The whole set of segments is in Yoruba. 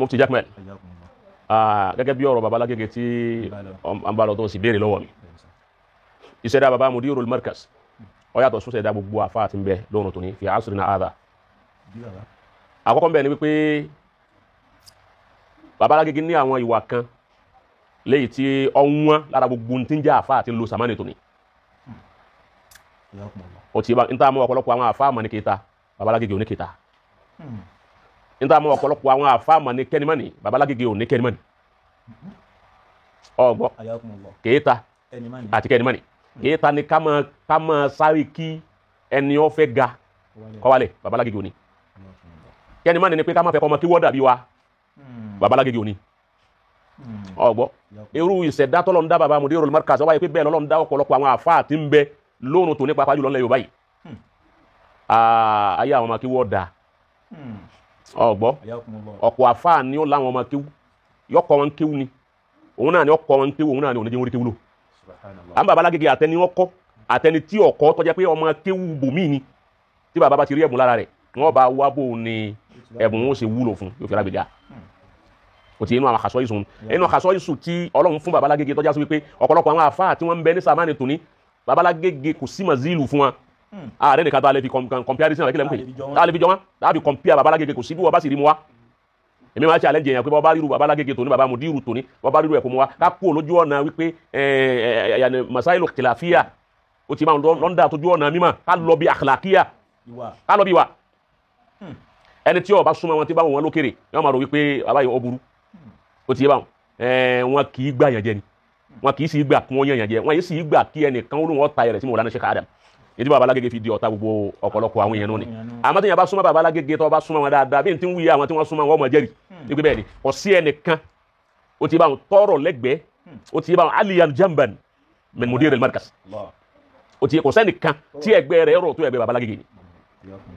Mufti Jaqmal gẹ́gẹ́ bí ọ̀rọ̀ baba Lágége tí an bá lọ tó sì béèrè lọ́wọ́ mi ìṣẹ̀dá baba Mudirul Markaz ó yàtọ̀ sí ìṣẹ̀dá gbogbo àfáà tí ń bẹ lọ́rùn tó ní fi asrina hadha àkọ́kọ́ ń bẹ ni wípé baba Lágége ní àwọn ìwà kan léyìí tí ọ̀wọ́n lára gbogbo tí ń jẹ́ àfáà tí ń lo sàmánì tó ní ó ti bá ń tá mọ́ ọ̀pọ̀lọpọ̀ àwọn àfáà mọ̀ ní kẹta baba Lágége ò ní kẹta ń tá mọ́ ọ̀pọ̀lọpọ̀ àwọn àfáà mọ̀ ní kẹ́nìmọ́nì baba Lágége ò ní kẹ́nìmọ́nì ọgbọ́ kẹta àti kẹ́nìmọ́nì kẹta ni ká máa sáré kí ẹni ó fẹ́ ga kọ́wálẹ̀ baba Lágége ò ní kẹ́nìmọ́nì ni pé ká máa fẹ́ kọ́ ọmọ kí wọ́n dàbí wa baba Lágége ò ní ọgbọ́ irú ìṣẹ̀dá tọ́lọ́ ń dá baba Mudirul Markaz wáyé pé bẹ́ẹ̀ lọ́lọ́ ń dá ọ̀pọ̀lọpọ̀ àwọn àfáà tí ń bẹ lóòrùn tó ní pàápàá jùlọ ńlẹ̀ Yorùbá yìí ayé àwọn ọmọ kí wọ́n dà ọgbọ́ ọ̀pọ̀ àfáà ni ó láwọn ọmọ kíw yọkọ̀ wọn kíw ni òun náà ni ọkọ̀ wọn kíw òun náà ni òun ní jẹ́ wọn rí kíw lò àwọn baba Lágége àtẹni ọkọ̀ àtẹni tí ọkọ̀ tó jẹ́ pé ọmọ kíw bòmí ni tí baba bá ti rí ẹ̀bùn lára rẹ̀ wọ́n bá wá bò ní ẹ̀bùn wọn ó ṣe wúlò fún yóò fi rágbèjà kò tí inú àwọn àkàsọ́ ìsùn inú àkàsọ́ ìsùn tí Ọlọ́run fún baba Lágége tó já sí wípé ọ̀pọ̀lọpọ̀ àwọn àfáà tí wọ́n ń bẹ ní sàmánì tòní baba Lágége kò sí mazilu fún wọn ààrẹ nìkan tó a lè fi comparison rẹ̀ kí lẹ́ ń pè tá a lè fi jọ wọn láàbí compare baba Lágége kò sí bí wọ́n bá sì rí mu wá èmi máa challenge yẹn pé bọ́ bá ríru baba Lágége tòní baba Mudiru tòní bọ́ bá ríru ẹ̀ kó mu wá ká kú olójú ọ̀nà wípé masailu khilafiyya ó ti máa lọ́ndà tójú ọ̀nà mímọ́ ká lọ bí akhlaqiyya ká lọ bí wa ẹni tí ó bá súnmọ́ wọn tí bá wọn lókèrè yóò máa rò wípé baba yìí ó burú ó ti yé báwọn wọn kì í gbà yàn jẹ ni wọn kì í sì gbà kí wọn yàn jẹ wọn yìí sì gbà kí ẹnìkan ó lóun ọ̀tá rẹ̀ sí Mawlana Sheikh Adam èdè baba Lágége fi di ọ̀tá gbogbo ọ̀pọ̀lọpọ̀ àwọn èèyàn nù ni àmọ́ tí yẹn bá súnmọ́ baba Lágége tó bá súnmọ́ wọn dáadáa bí n ti ń wuyi àwọn tí wọ́n súnmọ́ wọn mọ̀ jẹ́rì nígbẹ́ bẹ́ẹ̀ ni kò sí ẹnìkan ó ti báwọn tọrọ lẹ́gbẹ̀ẹ́ ó ti báwọn aliyan jamban min Mudirul Markaz ó ti kò sẹ́nìkan tí ẹgbẹ́ rẹ̀ rọ̀ tó ẹgbẹ́ baba Lágége ni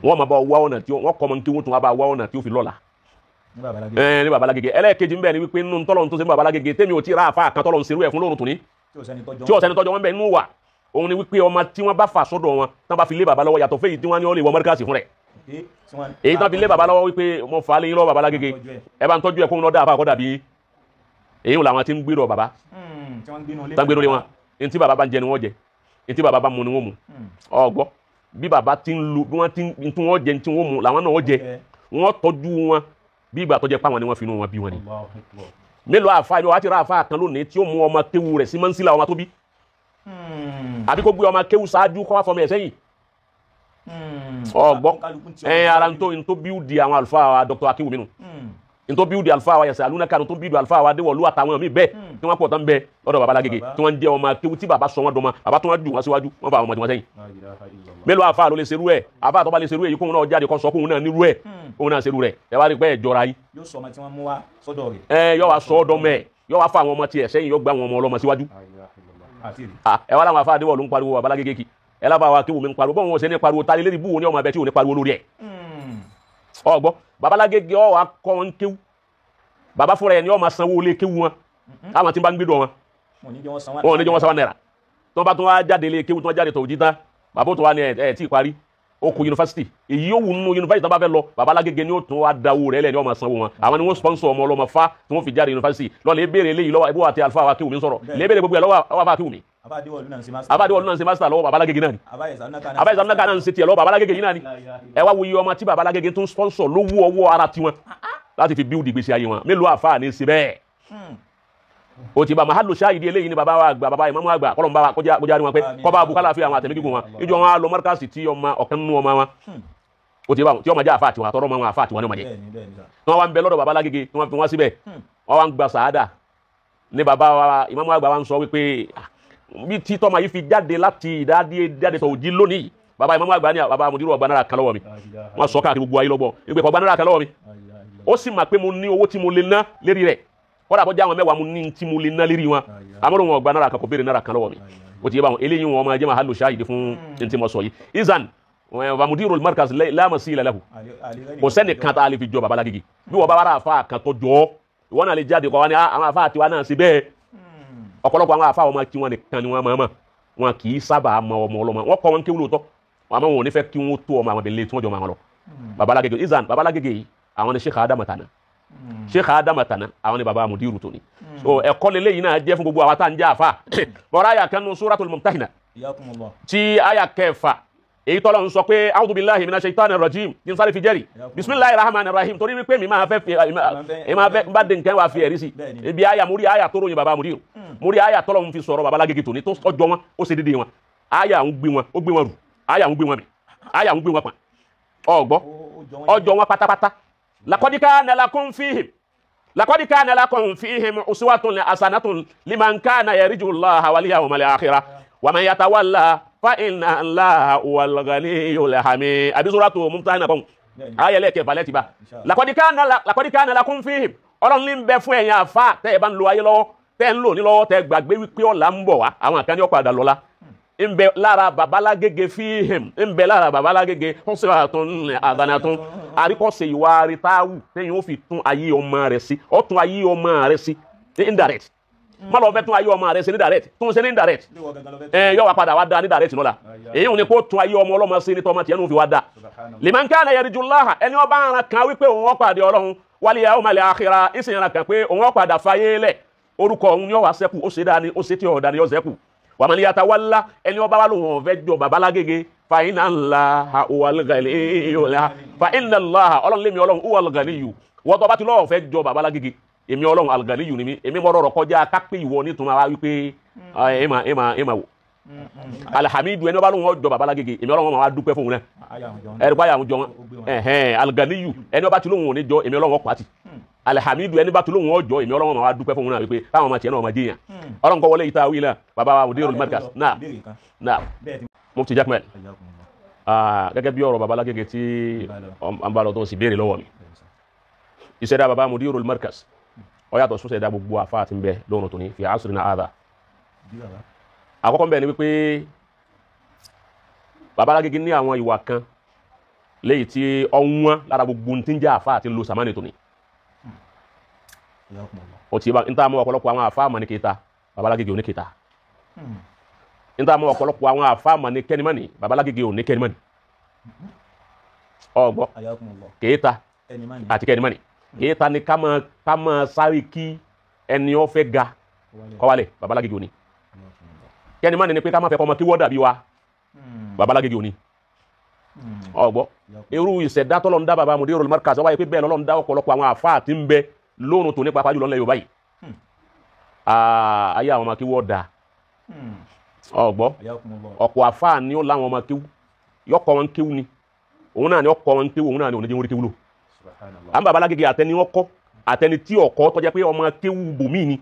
wọ́n máa bá wá ọ̀nà tí wọ́n kọ́ mọ́ kí wọ́n tún wá bá wá ọ̀nà tí ó fi lọ́la ní baba Lágége ẹlẹ́ẹ̀kejì ń bẹ ni wípé nínú tọ́lọ́run tó ṣe ní baba Lágége tẹ́mi ò tí ra àfa kan tọ́lọ́run ṣerú ẹ̀ fún lóòrùn tòní tí ọ̀sẹ̀ ni tọ́jọ́ wọn bẹ nínú wà òun ni wípé ọmọ tí wọ́n bá fà sọ́dọ̀ wọn tán bá fi lé baba lọ́wọ́ yàtọ̀ fẹ́yìí tí wọ́n ní ó lè wọ mọ́ríkàsì fún rẹ̀ èyí tán fi lé baba lọ́wọ́ wípé mo fà á lé yín lọ́wọ́ baba Lágége ẹ bá ń tọ́jú ẹ̀ kó ń lọ dá àfa àkọ́dà bí èyí làwọn tí ń gbèrò baba tán gbèrò lé wọn ní tí baba bá ń jẹ ni wọ́n jẹ ní tí baba bá mu ni wọ́n mu ọgbọ́ bí baba ti ń lu bí wọ́n ti ń tí wọ́n jẹ ní tí wọ́n mu làwọn náà wọ́n jẹ wọ́n tọ́jú wọn bí ìgbà tó jẹ́ páwọn ni wọ́n fi inú wọn bí wọn ni mélòó àfa ìlú wa ti ra àfa kan lónìí tí ó mú ọmọ kéwu rẹ̀ sí mọ́nsílà ọmọ tó bí àbí kó gbé ọmọ kéwu ṣáájú kọ́ wá fọmọ ẹ̀ sẹ́yìn ọgbọ́ ara ntó bíúdi àwọn àlùfáà wa Dr. Akiwumi nù ntó bíúdi àlùfáà wa yẹsẹ̀ alúnaka ntó bíúdi àlùfáà wa Adéwọ̀lú àtàwọn míì bẹ́ẹ̀ tí wọ́n pọ̀ tán bẹ́ẹ̀ lọ́dọ̀ baba Lágége tí wọ́n jẹ́ ọmọ kéwu tí baba sọ wọn dọ́mọ baba tó wọn jù wọn síwájú wọn fa àwọn ọmọdé wọn sẹ́yìn mélòó àfa ló lè serú ẹ̀ àfa tó bá lè serú ẹ̀ yìí kóun náà jáde kó sọ kóun náà nírú ẹ̀ kóun náà serú rẹ̀ ẹ wá rí pé ẹ jọra yín. yóò sọ ọmọ tí wọ́n mú wá sọ́dọ̀ rẹ̀. yóò wá sọ ọdọ mẹ yóò wá fa àwọn ọmọ tiẹ̀ sẹ́yìn yóò gbá àwọn ọmọ ọlọ́mọ síwájú. ẹ wá láwọn àfa Adéwọ̀lú ń pariwo baba Lágége kí ẹ lábàá wa Akiwumi ń pariwo bọ́n wọn ṣe ní pariwo tálẹ́ lérí búwo ní ọmọ abẹ tí ò ní pariwo lórí ẹ̀. ọgbọ́ baba Lágége ọ wá kọ́ wọn kéwú baba fúnra ẹ̀ ni ọ máa sanwó lé kéwú wọn àwọn tí ń bá ń gbé dọ̀ wọn wọn ò ní jẹ́ wọn sanwó náírà tí wọ́n bá tún wá jáde lé kéwú tí wọ́n jáde tòun tán bàbá tó wá ní ẹ̀ tí ì parí ó kú yunifásitì èyí yóò wù nínú yunifásitì tó bá fẹ́ lọ baba Lágége ni ó tún wá dáwó rẹ̀ lẹ̀ ni ó máa sanwó wọn àwọn ni wọ́n sponsor ọmọ ọlọ́mọ fa tí wọ́n fi jáde yunifásitì lọ́ọ́ lè béèrè eléyìí lọ́wọ́ ibùdó àti àlùfáà wa Akiwumi sọ̀rọ̀ lè béèrè gbogbo ẹ̀ lọ́wọ́ àfa Akiwumi Abadéwọ̀lú náà ń ṣe master lọ́wọ́ baba Lágége náà ni Abáyé Sànúnàká náà ń ṣe tiẹ̀ lọ́wọ́ baba Lágége yìí náà ni ẹ wá wuyi ọmọ tí baba Lágége tún sponsor lówó ọwọ́ ara tiwọn láti fi build ìgbésí ayé wọn mélòó àfa ní ṣe bẹ́ẹ̀ o ti ba mahalu ṣáàyìdí eléyìí ni baba wa àgbà baba ìmámù àgbà kọlọmba wa kọjá ni wọn pé kọba abukala fi àwọn àtẹmí gígùn wọn ìjọ wọn lọ mọríkàsì tí ọmọ ọ̀kan nínú ọmọ wọn o ti ba tí ọmọ jẹ àfa àtiwọn àtọrọ ọmọ wọn àfa àtiwọn ní ọmọ jẹ wọn wá ń bẹ lọ́dọ̀ baba Lágége wọn fi wọn síbẹ̀ wọn wá ń gba sàádà ní baba wa ìmámù àgbà wa ń sọ wípé bí tí tọ́mọ yìí fi jáde láti ìdáde tó jí lónìí baba ìmámù àgbà ní baba Mudiru ọgbà náírà kan lọ́wọ́ mi wọn sọ káàkiri gbogbo ayé lọ́gbọ̀ ìgbẹ́ ọgbà náírà kan lọ́wọ́ mi ó sì mà pé mo ní owó tí mo lè ná lérí rẹ̀ kọ́dà bọ́jà àwọn mẹ́wàá mu ní tí mo lè ná lérí wọn àmọ́ wọn ọgbà náírà kan kò béèrè náírà kan lọ́wọ́ mi o ti yé báwọn eléyìí wọn máa jẹ́ máa hàlù ṣáàyìdì fún ní tí mo sọ yìí izan Mudirul Markaz la masila lahu kò sẹ́ni kan tá a lè fi jọ baba Lágége bí wọ́n bá wàrà àfa kan tó jọ ìwọ́n náà lè jáde kọ́ wa ní àwọn àfa àtiwá náà sí bẹ́ẹ̀ ọ̀pọ̀lọpọ̀ àwọn àfa ọmọ tí wọ́n nìkan ni wọ́n máa mọ̀ wọn kì í sábà mọ ọmọ ọlọ́mọ wọn kọ́ wọn kéwú lóòótọ́ àmọ́ wọn ò ní fẹ́ kí wọ́n tó ọmọ àwọn abẹ́lé tí wọ́n jọ máa lọ baba Lágége izan baba Lágége yìí àwọn ni Sheikh Adam tana Sheikh Adam Atana àwọn ni baba mudiru toni so ẹ̀kọ́ leleyin náà jẹ́ fún gbogbo àwa tá ń jẹ́ àfà bora aya kan nu suratul Mumtahina tí aya kẹfà èyí tọ́lọ́run sọ pé a'udhu billahi minash shaitanir rajim tin sáré fi jẹ́rìí bismillahir rahmanir rahim torí wípé mi máa fẹ́ bá de nǹkan wá fi ẹ̀rí sí ibi aya múrí aya tó ròyìn baba mudiru múrí aya tọ́lọ́run fi sọ̀rọ̀ baba lágége tòní tó ọjọ́ wọn ó ṣe dédé wọn aya ń gbé wọn rù aya ń gbé wọn mi aya ń gbé wọn pa ọgbọ́ ọjọ́ wọn pátápátá laqad kana lakum fihim uswatun hasanatun liman kana yarju Allaha wal yawmal akhirah wa man yatawalla fa inna Allaha huwal ghaniyyul hamid abi suratu Mumtahina kon ayele ke baleti ba laqad kana lakum fihim Ọlọ́run ní bẹ fún ẹ̀yin àfáà tẹ́ bá ń lo ayé lọ́wọ́ tẹ́ ń lò ní lọ́wọ́ tẹ́ gbàgbé wípé ọ̀la ń bọ̀ wá àwọn kan ní ó padà lọ́la ń bẹ lára babalágége fíhìm ń bẹ lára babalágége husratun hasanatun àríkọ́sẹ̀ ìwà rìtáwù tẹ́yìn ó fi tún ayé ọmọ rẹ̀ sí ó tún ayé ọmọ rẹ̀ sí indirect má lọ fẹ́ tún ayé ọmọ rẹ̀ sí ní direct tún ṣe ní indirect yóò wá padà wá dá ní direct lọ́la èyí ò ní kó tún ayé ọmọ ọlọ́mọ sí ní tọ́mọ tiẹ̀ ní fi wá dá liman kana yarjullaha ẹni ọba ara kan wípé òun ó pàdé Ọlọ́run wal yawmal akhirah ìsìn ara kan pé òun ó padà fayé lẹ̀ orúkọ òun yóò wá sẹ́kù ó ṣe dáni ó ṣe tí ọ̀dà ni yóò sẹ́kù wa man yatawalla ẹni ọba wà lóhun ọ̀fẹ́ jọ babalágége fa inna Allaha huwal ghaniyyul fa inna Allaha Ọlọ́run lémi Ọlọ́run huwal ghaniyyu wọ́n tó bá ti lọ́wọ́ fẹ́ jọ babalágége èmi Ọlọ́run al-ghaniyyu ni mi èmi mọ́ rọrọ̀ kọjá kápẹ́ ìwọ nítorí wa wípé ẹ̀mà wò alhamidu ẹni ọba lóhun ọjọ́ babalágége èmi Ọlọ́run máa dúpẹ́ fún wọn ẹ̀rù báyà ń jọ wọn al-ghaniyyu ẹni ọba ti lóhun òní jọ èmi Ọlọ́run ọ̀pá ti alhamidu ẹni bá tó lóhun ọjọ́ èmi Ọlọ́run máa dúpẹ́ fún wọn náà wípé táwọn ọmọ tiẹ̀ náà máa jẹyàn Ọlọ́run kọ́ wọlé yìí tá a wí náà bàbá wa mudirul markaz náà Mufti Jaqmal gẹ́gẹ́ bí ọ̀rọ̀ babalágége tí an bá lọ tó sì béèrè lọ́wọ́ mi ìṣẹ̀dá bàbá mudirul markaz ó yàtọ̀ sún ṣẹ̀dá gbogbo àfáà tí ń bẹ lóòrùn tó ní fi asrina hadha àkọ́kọ́ bẹ́ẹ̀ ni wípé babalágége ní àwọn ìwà kan léyìí tí ọ̀wọ́n lára gbogbo tí ń jẹ́ àfáà tí ń lo sàmánì tó ní ó ti bá ń tá mọ́ ọ̀pọ̀lọpọ̀ àwọn àfáà mọ̀ ní kẹta babalágége ò ní kẹta ń tá mọ́ ọ̀pọ̀lọpọ̀ àwọn àfáà mọ̀ ní kẹ́nìmọ́nì babalágége ò ní kẹ́nìmọ́nì ọgbọ́ kẹta àti kẹ́nìmọ́nì kẹta ni ká máa sáré kí ẹni ó fẹ́ ga kọ́wálẹ̀ babalágége ò ní kẹ́nìmọ́nì ni pé ká máa fẹ́ kọ́ ọmọ kí wọ́n dàbí wa babalágége ò ní ọgbọ́ irú ìṣẹ̀dá tọ́lọ́ ń dá bàbá mudirul markaz wáyé pé bẹ́ẹ̀ lọ́lọ́ ń dá ọ̀pọ̀lọpọ̀ àwọn àfáà tí ń bẹ lóòrùn tó nípa pàjùlọ ńlẹ̀ Yorùbá yìí ayé àwọn ọmọ kí wọ́n dá ọgbọ́ ọ̀pọ̀ àfáà ni ó láwọn ọmọ kíw yọkọ̀ wọn kíw ni òun náà ni ọkọ̀ wọn kíw òun náà ni oníjẹ́ orí kíw lò à ń babalágége àtẹni ọkọ̀ àtẹni tí ọkọ̀ tọ́jẹ́ pé ọmọ kíw bòmí ni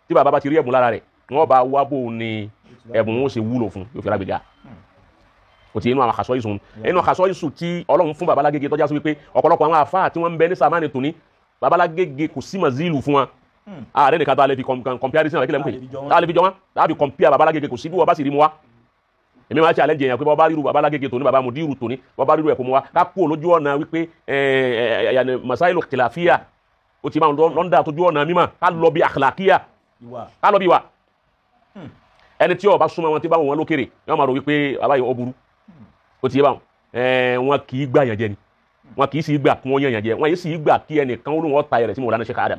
tí bàbá bá ti rí ẹ̀bùn lára rẹ̀ wọ́n bá wá bò ní ẹ̀bùn ó ṣe wúlò fún yóò fi rágbèjà kò tí inú àwọn àkàsọ́ ìsùn inú àkàsọ́ ìsùn tí Ọlọ́run fún babalágége tọ́já sí wípé ọ̀pọ̀lọpọ̀ àwọn àfáà tí wọ́n ń bẹ ní sàmánì tòní babalágége kò sí mazilu fún wa ààrẹ nìkan tó a lè fi comparison àti kílẹ̀ mú pé a lè fi jọ wọn láti compare babalágége kò sí bí wọ́n bá sì rí mu wa èmi máa challenge èèyàn pé bọ́ bá ríru babalágége tòní baba mudiru tòní bọ́ bá ríru ẹ̀kọ́ mu wa ká kú olójú ọ̀nà wípé masailu khilafiyya ó ti máa lọ́ndà tójú ọ̀nà mímọ́ ká lọ bí akhlaqiyya ká lọ bí wa ẹni tí ó bá súnmọ́ wọn tí bá wọn lókèrè yóò máa rò wípé aláyọ̀ ó burú ó ti yé báwọn wọn kì í gbà yàn jẹ ni wọn kì í sì gbà kí wọ́n yàn yàn jẹ wọn yìí sì gbà kí ẹnìkan olóhùn ọ̀tá rẹ̀ tí mo lánàá Sheikh Adam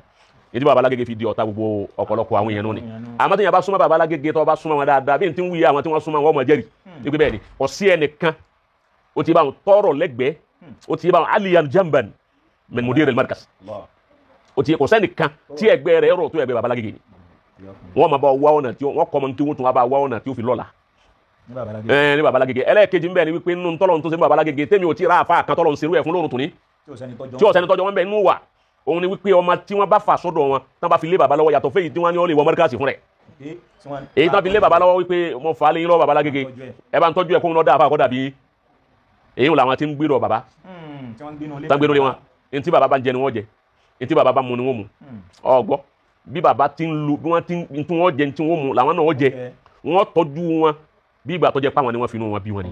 ètí babalágége fi di ọ̀tá gbogbo ọ̀pọ̀lọpọ̀ àwọn èèyàn nù ni àmọ́ tí yẹn bá súnmọ́ babalágége tó bá súnmọ́ wọn dáadáa bí n ti ń wuyi àwọn tí wọ́n súnmọ́ wọn mọ̀ jẹ́rìí wípé bẹ́ẹ̀ ni kò sí ẹnìkan ó ti yé báwọn tọrọ lẹ́gbẹ̀ẹ́ ó ti yé báwọn aliyan jamban min mudiril markaz ó ti yé kò sẹ́nìkan tí ẹgbẹ́ rẹ̀ rọ̀ tó ẹgbẹ́ babalágége ni wọ́n máa bá wá ọ̀nà tí wọ́n kọ́ mọ́ kí wọ́n tún wá bá wá ọ̀nà tí ó fi lọ́la ní babalágége ẹlẹ́ẹ̀kejì ń bẹ ni wípé nínú tọ́lọ̀ tó ṣe ní babalágége tẹ́mi ò tí ra àfa kan tọ́lọ̀ ń serú ẹ̀ fún lóòrùn tòní tí ọ̀sẹ̀ ní tọ́jọ́ wọn bẹ nínú wà òun ni wípé ọmọ tí wọ́n bá fà sọ́dọ̀ wọn tán bá fi lé baba lọ́wọ́ yàtọ̀ fẹ́yìí tí wọ́n ní ó lè wọ mọ́ríkàsì fún rẹ̀ èyí tán fi lé baba lọ́wọ́ wípé mo fà á léyìn lọ́wọ́ babalágége ẹ bá ń tọ́jú ẹ̀ kó ń lọ́ dá àfa àkọ́dà bí èyí ò làwọn ti ń gbérò baba tán gbérò lé wọn ní tí baba bá ń jẹ ni wọ́n jẹ ní tí baba bá mu ni wọ́n mu ọgbọ́ bí baba ti ń lu bí wọ́n ti ń tí wọ́n jẹ ní tí wọ́n mu làwọn náà wọ́n jẹ wọ́n tọ́jú wọn bí ìgbà tó jẹ́ páwọn ni wọ́n fi inú wọn bí wọn ni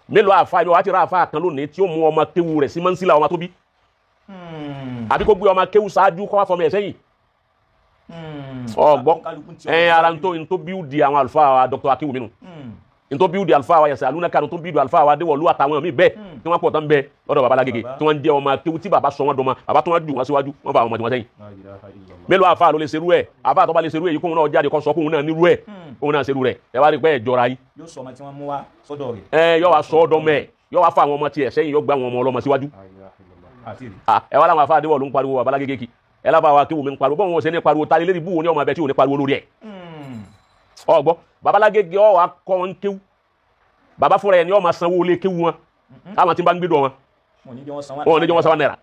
mélòó àfa ìlú wa ti ra àfa kan lónìí tí ó mú ọmọ kéwu rẹ̀ sí mọ́nsílà ọmọ tó bí àbí kó gbé ọmọ kéwu ṣáájú kó wá fọmọ ẹ̀ sẹ́yìn ọgbọ́ ara ń tó bí ó di àwọn àlùfáà Dr. Akéwùmí nù ntọ́ bíúdi àlùfáà wa yẹsẹ̀ alúnaka ntọ́ bíúdi àlùfáà wa déwọ̀lú àtàwọn míì bẹ́ẹ̀ tí wọ́n pọ̀ tán bẹ́ẹ̀ lọ́dọ̀ baba Lágége tí wọ́n jẹ́ ọmọ akéwú tí baba sọ wọn dọ́mọ baba tó wọn jù wọn síwájú wọn bá àwọn ọmọ tí wọn sẹ́yìn. mélòó àfa ló lè serú ẹ̀ àfa tó bá lè serú ẹ̀ yìí kóhun náà jáde kó sọ kóhun náà nírú ẹ̀ kóhun náà serú rẹ̀ ẹ wá rí pé ẹ jọra yìí. yóò sọ ọmọ tí wọ́n mú wá sọ́dọ̀ rẹ̀. yọ wá sọ ọdọ mẹ yọ wá fa àwọn ọmọ tiẹ̀ sẹ́yìn yọ gba àwọn ọmọ ọlọ́mọ síwájú. ẹ wá láwọn àfa àdéwọ̀ ló ń pariwo baba Lágége kí ẹ lábàá wa kéwù mi ń pariwo bọ́n wọn ṣe ní pariwo tálẹ́ lérí búwo ní ọmọ abẹ tí ò ní pariwo lórí ẹ̀. ọgbọ́ baba Lágége ọ wà kọ́ wọn kéwù baba fúnra ẹ̀ ni ọ máa sanwó lé kéwù wọn káwọn tí ń bá ń gbé dọ̀ wọn wọn ò ní jẹ́ wọn sanwó náírà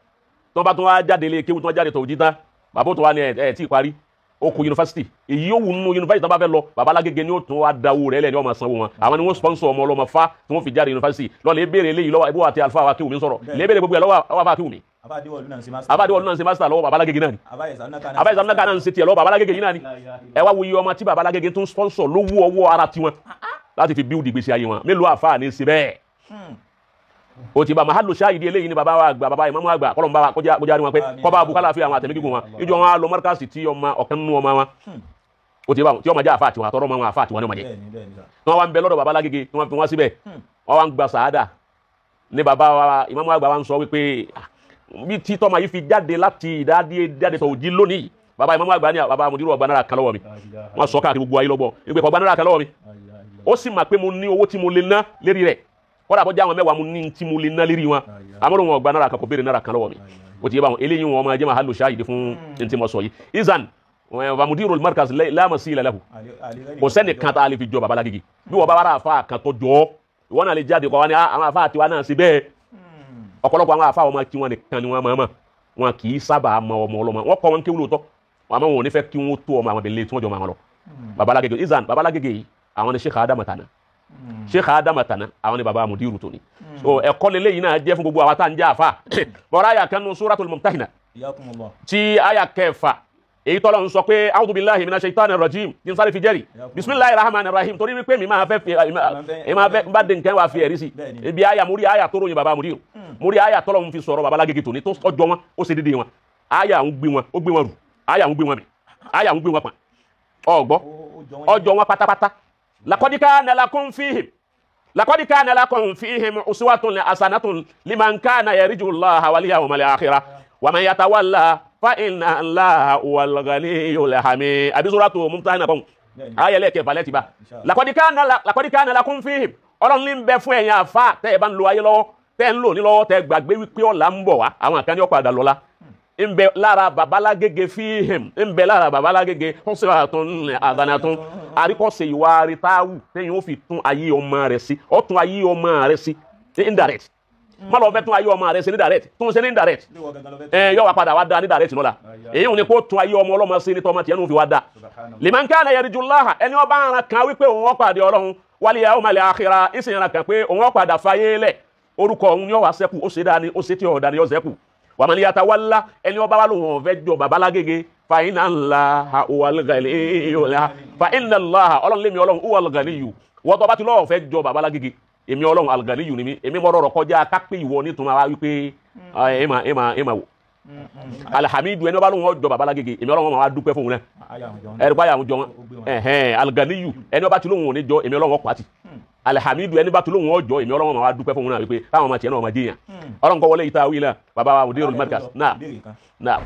tó bá tún wá jáde lé kéwù tó wá jáde tó jí tán bàbá tó wá ní ẹ̀ tí ì parí ó kú yunifásitì èyí yóò wù nínú yunifásitì tó bá fẹ́ lọ baba Lágége ni ó tún wá dáwó rẹ̀ lẹ́ni ọ máa sanwó wọn àwọn ni wọ́n sponsor ọmọ ọlọ́mọ fa tí wọ́n fi jáde yunifásitì lọ́lẹ̀ ebéèrè eléyìí lọ́wọ́ ibò àti àlùfáà wa kéwù mi sọ̀rọ̀ lébèrè gbogbo ẹ̀ lọ́wọ́ àfa kéwù mi abáàdéwọlú náà ń ṣe master lọ́wọ́ baba Lágége náà ni abáyé sàmúnáka náà ń ṣe tiẹ̀ lọ́wọ́ baba Lágége yìí náà ni ẹ wá wuyi ọmọ tí baba Lágége tún sponsor lówó ọwọ́ ara tiwọn láti fi build ìgbésí ayé wọn mélòó àfa ní ṣe bẹ́ẹ̀ o ti ba mahalo ṣáàyìdí eléyìí ni baba wa àgbà baba ìmáàmù àgbà kọlọm bá kọjá ni wọn pé kọba abukala fi àwọn àtẹmígígùn wọn ìjọ wọn lọ mọrikasi tí ọmọ ọ̀kan nínú ọmọ wọn o ti ba tí ọmọ jẹ àfa àtiwọn àtọrọ ọmọ wọn àfa àtiwọn ni ọmọ jẹ tí wọn wá ń bẹ lọ́dọ̀ baba Lágége tí wọn fi wọn síbẹ̀ wọn wá ń gba sàádà ní baba wa ìmáàmù àgbà wa ń sọ wípé bí tí tọ́mọ yìí fi jáde láti ìdáde tó jí lónìí baba ìmáàmù àgbà ní baba mudiru ọgbà náírà kan lọ́wọ́ mi wọn sọ káàkiri gbogbo ayé lọ́gbọ̀ ìgbẹ́ ọgbà náírà kan lọ́wọ́ mi ó sì mà pé mo ní owó tí mo lè ná lérí rẹ̀ kọ́dà bọ́jà àwọn mẹ́wàá mo ní tí mo lè ná lérí wọn àmọ́ wọn ọgbà náírà kan kò béèrè náírà kan lọ́wọ́ mi ó ti yé báwọn eléyìí wọn máa jẹ́ máa hálò ṣáàyìdì fún ntí mo sọ yìí izan mudiru markaz la masila lahu kò sẹ́ni kan tá a lè fi jọ baba Lágége bí wọ́n bá wàrà àfa kan tó jọ ìwọ náà lè jáde kọ́ wa ní àwọn àfa àtiwa náà sí bẹ́ẹ̀ ọ̀pọ̀lọpọ̀ àwọn àfa ọmọ kí wọn nìkan ni wọn máa mọ̀ wọn kì í sábà mọ ọmọ ọlọ́mọ wọn kọ́ wọn kéwú lóòótọ́ àmọ́ wọn ò ní fẹ́ kí wọn tó ọmọ àwọn abẹ́lé tí wọ́n jọ máa wọn lọ baba Lágége izan baba Lágége yìí àwọn ni Sheikh Adama Tana Sheikh Adama Tana àwọn ni baba mudiru tó ni so ẹ̀kọ́ lélẹ́ yìí náà jẹ́ fún gbogbo àwọn tá à ń jẹ́ àfa bọ́ra àyà kan nù Suratul Mumtahina tí àyà kẹfà èyí tọ́lọ́ ń sọ pé a'udhu billahi minash shaitani rajim ní sáré fi jẹ́rì bismillahir rahmanir rahim torí wípé mi máa fẹ́ bá dé nǹkan wá fi ẹ̀rí sí ibi àyà múrí àyà tó ròyìn baba mudiru múrí àyà tọ́lọ́ ń fi sọ̀rọ̀ baba Lágége tó ní tó ọjọ́ wọn ó ṣe dédé wọn àyà ń gbé wọn ó gbé wọn rù àyà ń gbé wọn bì àyà ń gbé wọn pa ọgbọ́ ọjọ́ wọn pátápátá laqad kana lakum fihim uswatun hasanatun liman kana yarju Allaha wal yawmal akhir wa man yatawalla fa inna Allaha huwal ghaniyyul hamid abi suratu Mumtahina bon ayele ke baleti ba laqad kana lakum fihim Ọlọ́run ní bẹ fún ẹ̀yin àfáà tẹ́ bá ń lo ayé lọ́wọ́ tẹ́ ń lò ní lọ́wọ́ tẹ́ gbàgbé wípé ọ̀la ń bọ̀ wá àwọn kan ní ó padà lọ́la ń bẹ lára baba Lágége fihim ń bẹ lára baba Lágége uswatun hasanatun àríkọ́ṣe ìwà àrítáwù tẹ́yìn ó fi tún ayé ọmọ rẹ̀ sí ó tún ayé ọmọ rẹ̀ sí indirect má lọ fẹ́ tún ayé ọmọ rẹ̀ sí ní direct tún ṣe ní indirect yóò wá padà wá dá ní direct lọ́la èyí ò ní kó tún ayé ọmọ ọlọ́mọ sí ní tọ́mọ tiẹ̀ ní òfin wá dá liman kana yarjullaha ẹni ọba ara kan wípé òun ó pàdé Ọlọ́run wal yawmal akhir ìsìn ara kan pé òun ó padà fayé lẹ̀ orúkọ òun ni ó wá ṣẹ́kù ó ṣe dáa ni ó ṣe tí ó dáa ni ó ṣẹ́kù wa man yatawalla ẹni ọba wà lóhun ọ̀fẹ́ jọ baba Lágége fa inna Allaha huwal ghaniyyul fa inna Allaha Ọlọ́run lémi Ọlọ́run huwal ghaniyyu wọ́n tó bá ti lọ́wọ́ fẹ́ jọ baba Lágége èmi Ọlọ́run al-Ghaniyyu ni mi èmi mọ́ rọrọ̀ kọjá kápẹ́ ìwọ nítorí wa wípé ẹ̀mà wò alhamidu ẹni ọba lóhun ọjọ́ baba Lágége èmi Ọlọ́run máa dúpẹ́ fún wọn náà ẹ̀rọ báyà àwọn jọ wọn al-Ghaniyyu ẹni ọba ti lóhun ò ní jọ èmi Ọlọ́run ọkọ̀ àti alhamidu ẹni bá ti lóhun ọjọ́ èmi Ọlọ́run máa dúpẹ́ fún wọn náà wípé káwọn ọmọ tiẹ̀ náà máa jẹ́yàn Ọlọ́run kọ́ wọlé ìta wíìlà baba wa mudirul markaz náà